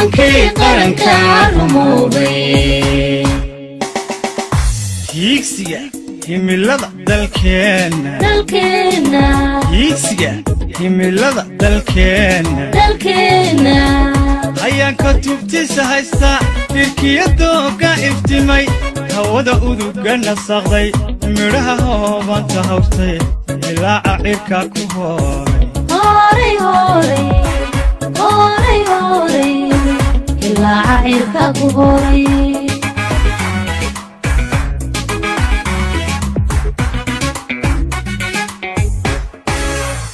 hankii qaranka rumoobay hiigsiga himilada dalkeena hiigsiga himilada dalkeena ayaan ka tubtisa haysta tirkiyadooga iftimay hawada uduga nasaqday midhaha hoobanta hawrtay ilaaca cirka ku hooray ilaaca cirka ku hooray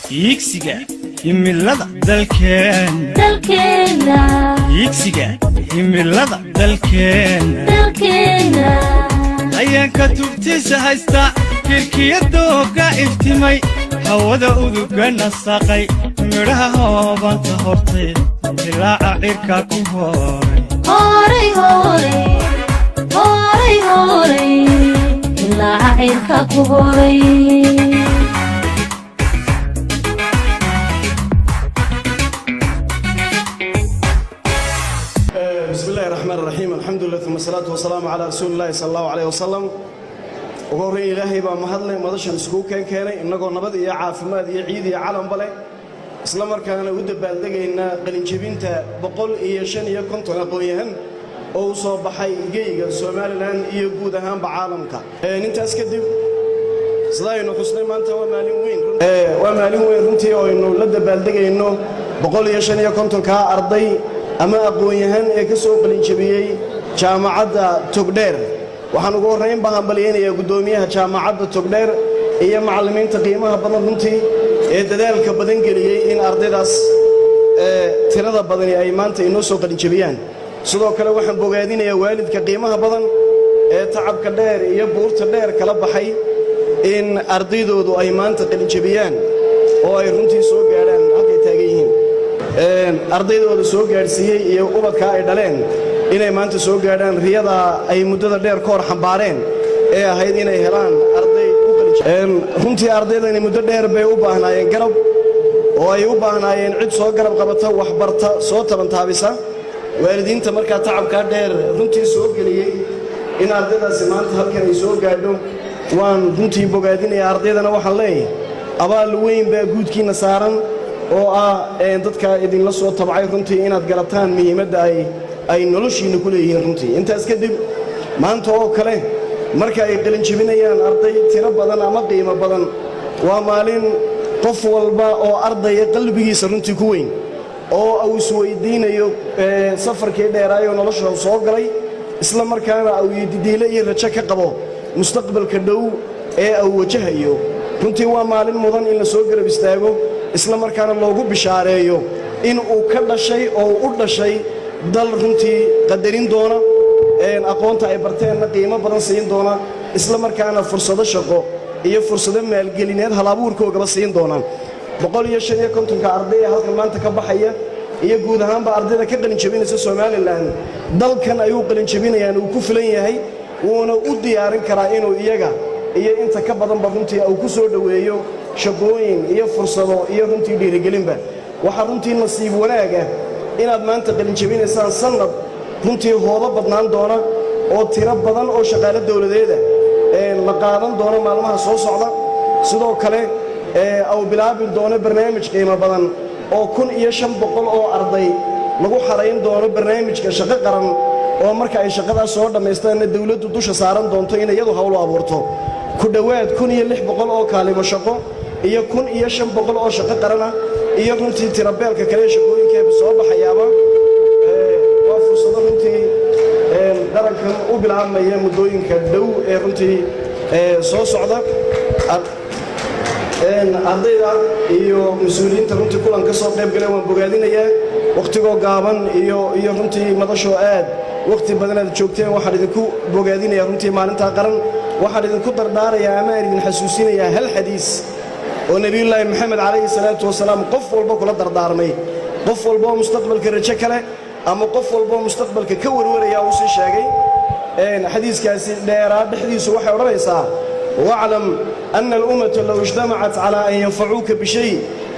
hiigsiga himilada dalkeena hiigsiga himilada dalkeena ayaan ka tubtisa haysta tirkiyadooga iftimay hawada uduga nasaqay midhaha hoobanta hortay ilaaca cirka ku hooray ilaaca cirka ku hooray بسم الله الرحمن الرحيم الحمد لله ثم الصلاة والسلام على رسول الله صلى الله عليه وسلم وقوري إلهي بمهدلي مدشان سكوكين كيني إنكو نبض إيا عافماد إيا عيد إيا عالم بالي إسلامر كان ودى بالدقى إنا قلنجبينتا بقول إيا شان إيا كنتو نقويهن أو صوبحي إيجيغا سومالي لان إيا قودهان بعالمك ننتا اسكدب صداينو خسني مانتا ومالين وين رنتي أو إنو لدى بالدقى إنو بقول إيا شان إيا كنتو كا أرضي أما أقويهن إكسو قلنجبيي جامعة توغدير waxaan ugu horeyn baan baliyeenaya gudoomiyaha jaamacadda Togdheer iyo macallimiinta qiimaha badan runtii ee dadaalka badan galiyay in ardaydaas tirada badan ay maanta inoo soo qalinjabiyaan sidoo kale waxaan bogaadinayaa waalidka qiimaha badan ee tacabka dheer iyo buurta dheer kala baxay in ardaydoodu ay maanta qalinjabiyaan oo ay runtii soo gaaraan halkay taagan yihiin ardaydooda soo gaarsiiyay iyo ubadka ay dhaleen inay maanta soo gaadhaan riyada ay muddada dheer ka hor xambaareen ee ahayd inay helaan arday u qalinjabiyaan runtii ardaydani muddo dheer bay u baahnaayeen garab oo ay u baahnaayeen cid soo garab qabata waxbarta soo tabantaabisa waalidiinta markaa tacabka dheer runtii soo geliyay in ardaydaasi maanta halkan ay soo gaadho waan runtii bogaadinayaa ardaydana waxaan leeyahay abaal weyn baa guudkiina saaran oo ah dadka idinla soo tabcay runtii inaad garataan muhiimadda ay noloshiina ku leeyihiin runtii intaas kadib maanta oo kale marka ay qalinjabinayaan arday tiro badan ama qiimo badan waa maalin qof walba oo ardaya qalbigiisa runtii ku weyn oo uu isweydiinayo safarkii dheeraayo nolosha soo galay isla markaana uu didiile iyo rajo ka qabo mustaqbalka dhow ee uu wajahayo runtii waa maalin mudan in la soo garab istaago isla markaana loogu bishaareeyo in uu ka dhashay oo u dhashay dal runtii qadarin doona aqoonta ay barteenna qiimo badan siin doona isla markaana fursado shaqo iyo fursado maalgelineed hal-abuurkoogaba siin doonaan 155 arday halkan maanta ka baxaya iyo guud ahaanba ardayda ka qalinjabinaysa Soomaaliland dalkan ayuu qalinjabinayaan uu ku filan yahay wuuna u diyaarin karaa inuu iyaga iyo inta ka badanba runtii uu ku soo dhaweeyo shaqooyin iyo fursado iyo runtii dhiirigelinba waxa runtii nasiib wanaaga inaad maanta qalinjabinaysaan sanad runtii hoodo badnaan doona oo tiro badan oo shaqaale dawladeeda la qaadan doona maalmaha soo socda sidoo kale oo bilaabi doona barnaamij qiimo badan oo 1500 oo arday lagu xarayn doono barnaamijka shaqo qaran oo marka ay shaqadaas soo dhameystaan dawladdu dusha saaran doonto in iyadu hawl abuurto ku dhawaad 1600 oo kaalimo shaqo iyo 1500 oo shaqo qaran ah iyo runtii tirabeelka kale shaqooyinka soo baxayaaba waa fursado runtii qarankan u bilaabmaya muddooyinka dhow ee runtii soo socda ardayda iyo mas'uuliyiinta runtii kulan ka soo qayb galay waan bogaadinayaa waqtigoo gaaban iyo runtii madasho aad waqti badan aad joogteen waxaan idinku bogaadinayaa runtii maalinta qaran waxaan idinku dardaarayaa ama idin xasuusinayaa hal xadiis oo nabiyullaahi maxamed calayhi salaatu wasalaam qof walba kula dardaarmay qof walba mustaqbalka rajo kale ama qof walba mustaqbalka ka warwaraya uu sii sheegay xadiiskaasi dheeraa dhexdiisu waxay oranaysaa wa'lam anna al-ummata law ijtama'at ala an yanfa'uka bi shay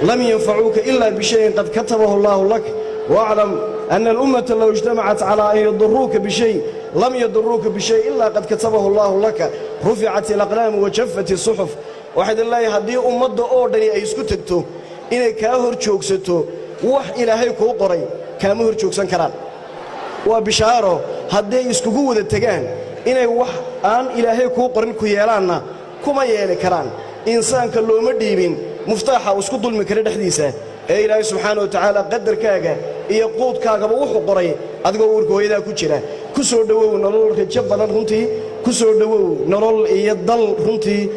lam yanfa'uka illa bi shay'in qad katabahu Allahu lak wa'lam أن الأمة لو اجتمعت على أن يضروك بشيء لم يضروك بشيء إلا قد كتبه الله لك رفعت الأقلام وجفت الصحف واحد الله يهدي أمة أوردني أي سكتكتو إني كاهر جوكستو وح إلهي كو قري كامهر جوكسان كران وبشاره هدي يسكوكو التجان إني وح آن إلهي كو قرن كيالانا كما يالي كران إنسان كلو مديبين مفتاحة وسكدوا المكرد حديثة إلهي سبحانه وتعالى قدر كاغا يقود كاغا وحو قري أدقوا وركو إذا كتشرا كسور دوو نرول كجبنا رنتي كسور دوو نرول يدل رنتي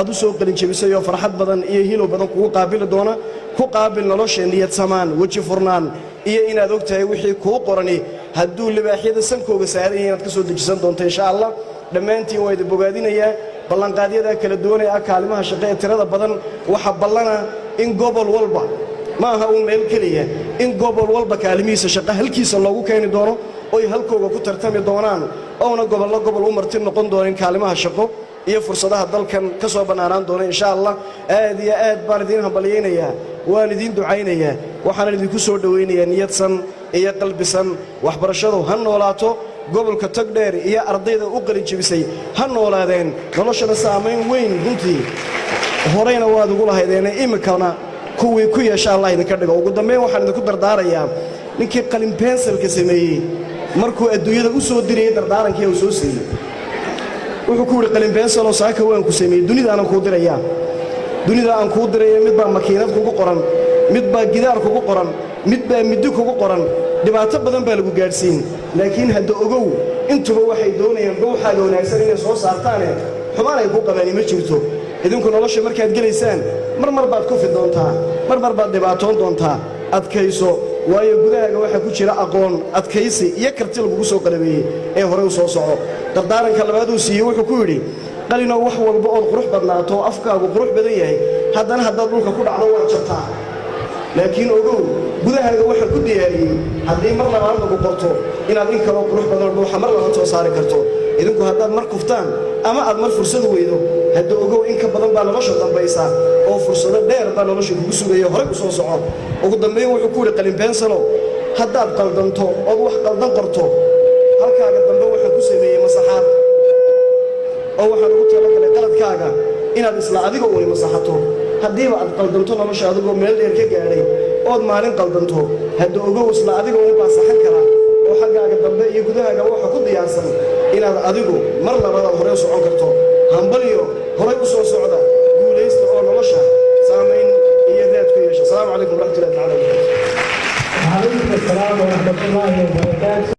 أدو سوق الانشبيسة يو فرحات بدن هيلو بدن كو قابل دونا كو قابل نلوش نية سمان وجه فرنان إن أدوكتها وحي كو قرني هدو اللي باحيد السنكو بسعرين يتكسو دجسان دونتا إن شاء الله لما أنتي ويد بوغادين إياه ballanqaadyada kala duwanay kaalimaha shaqo ee tirada badan waxa ballana in gobol walba ma aha uu meel kaliya in gobol walba kaalimihiisa shaqo halkiisa loogu keeni doono oo ay halkooda ku tartami doonaan oo gobol u martin noqon doonaan kaalimaha shaqo iyo fursadaha dalkan ka soo banaanaan doona insha Allah aad iyo aad baan idin hambalyeynaya waan idin ducaynayaa waxaan idinku soo dhaweynayaa niyadsan iyo qalbisan waxbarashadu ha noolaato gobolka tagdheer iyo ardayda u qalin jabisay ha noolaadeen noloshana saameyn weyn runtii horeyna waad ugu lahaydeen imikana kuwii ku yeesha Allah idinka dhigo ugu dambeyn waxaan idinku dardaarayaa ninkii qalin pencilka sameeyay markuu adduunyada u soo diray dardaarankii uu soo siiyay wuxuu ku yiri qalin pencil oo saaka waan ku sameeyay dunida aan ku dirayaa dunida aan ku diray mid baa makiinad kugu qoran mid baa gidaar kugu qoran mid baa midi kugu qoran dhibaato badan baa lagu gaarsiin laakiin hadda ogow intuba waxay doonayaan ruuxaaga wanaagsan inay soo saartaan xumaan ay ku qabaan ma jirto idinku nolosha markaad gelaysaan mar baad ku fidoontaa mar baad dhibaatoon doontaa adkayso waayo gudahaaga waxa ku jira aqoon adkaysi iyo karti lagu soo qalabeeyay ee hore u soo soco dardaaranka labaad uu siiyay wuxuu ku yiri qalino wax walba oo qurux badnaato afkaagu qurux badan yahay haddana haddaad dhulka ku dhacdo waa jabtaa laakiin ogow gudahaaga waxa ku diyaariyay haddii mar labaad lagu qorto inaad in kale qurux badan dhuuxa mar labaad soo saari karto idinku haddaad mar kuftaan ama aad mar fursad weydo hadda ogow in ka badan baa nolosha dambaysa oo fursado dheer baa nolosha kugu sugaya hore u soo soco ugu dambeyn wuxuu ku yiri qalin pencilo haddaad qaldanto oo wax qaldan qorto halkaaga dambe waxa ku sameeyay masaxaad oo waxa lagu talagalay qaladkaaga inaad isla adiga u masaxato haddii aad qaldanto nolosha adigoo meel dheer ka gaadhay ood maalin qaldanto hadda ogow isla adiga u baasaxan kara oo xaggaaga dambe iyo gudahaaga waxa ku diyaarsan inaad adigu mar labaad hore u socon karto hambaliyo hore u soo socda guulaysta oo nolosha saameyn iyo raad ku yeesha. Assalaamu calaykum waraxmatullaahi wa barakaatuh.